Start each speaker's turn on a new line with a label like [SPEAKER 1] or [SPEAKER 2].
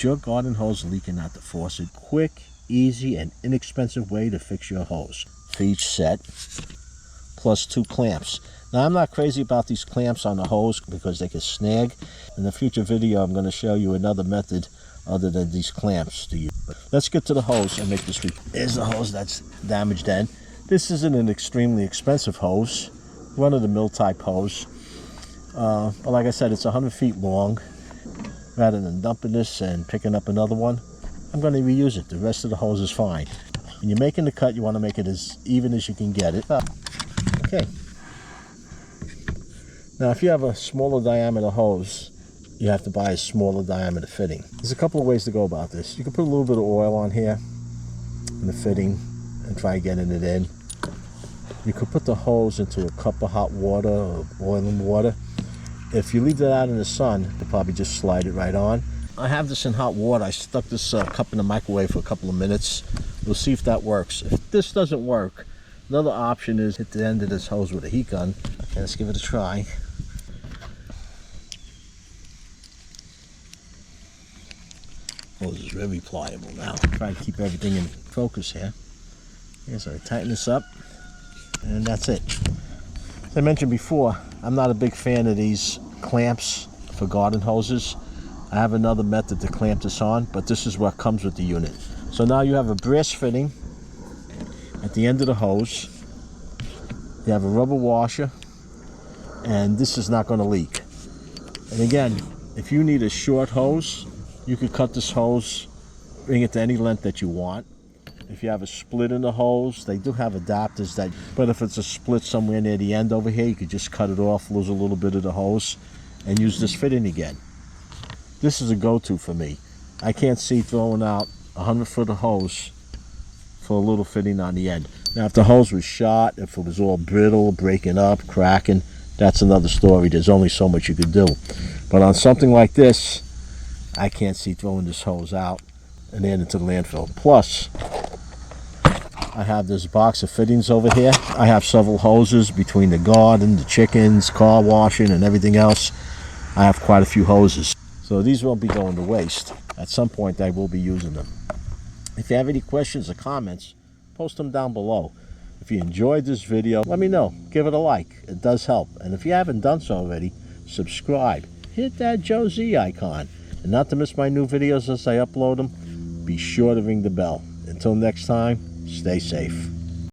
[SPEAKER 1] Is your garden hose leaking out the faucet? Quick, easy, and inexpensive way to fix your hose for each set, plus 2 clamps. Now, I'm not crazy about these clamps on the hose because they can snag. In a future video, I'm going to show you another method other than these clamps to use. Let's get to the hose and make this repair. Here's the hose that's damaged end. This isn't an extremely expensive hose, run-of-the-mill type hose. But like I said, it's 100 feet long. Rather than dumping this and picking up another one, I'm going to reuse it. The rest of the hose is fine. When you're making the cut, you want to make it as even as you can get it. Okay. Now, if you have a smaller diameter hose, you have to buy a smaller diameter fitting. There's a couple of ways to go about this. You can put a little bit of oil on here in the fitting and try getting it in. You could put the hose into a cup of hot water or boiling water. If you leave that out in the sun, you'll probably just slide it right on. I have this in hot water. I stuck this cup in the microwave for a couple of minutes. We'll see if that works. If this doesn't work, another option is hit the end of this hose with a heat gun. Okay, let's give it a try. Hose is very pliable now. Try to keep everything in focus here. Okay, so I tighten this up, and that's it. As I mentioned before, I'm not a big fan of these clamps for garden hoses. I have another method to clamp this on, but this is what comes with the unit. So now you have a brass fitting at the end of the hose. You have a rubber washer, and this is not going to leak. And again, if you need a short hose, you could cut this hose, bring it to any length that you want. If you have a split in the hose, they do have adapters that, but if it's a split somewhere near the end over here, you could just cut it off, lose a little bit of the hose, and use this fitting again. This is a go-to for me. I can't see throwing out 100-foot of hose for a little fitting on the end. Now, if the hose was shot, if it was all brittle, breaking up, cracking, that's another story. There's only so much you could do. But on something like this, I can't see throwing this hose out and then into the landfill. Plus, I have this box of fittings over here. I have several hoses between the garden, the chickens, car washing, and everything else. I have quite a few hoses. So these won't be going to waste. At some point, I will be using them. If you have any questions or comments, post them down below. If you enjoyed this video, let me know. Give it a like. It does help. And if you haven't done so already, subscribe. Hit that Joe Z icon. And not to miss my new videos as I upload them, be sure to ring the bell. Until next time, stay safe.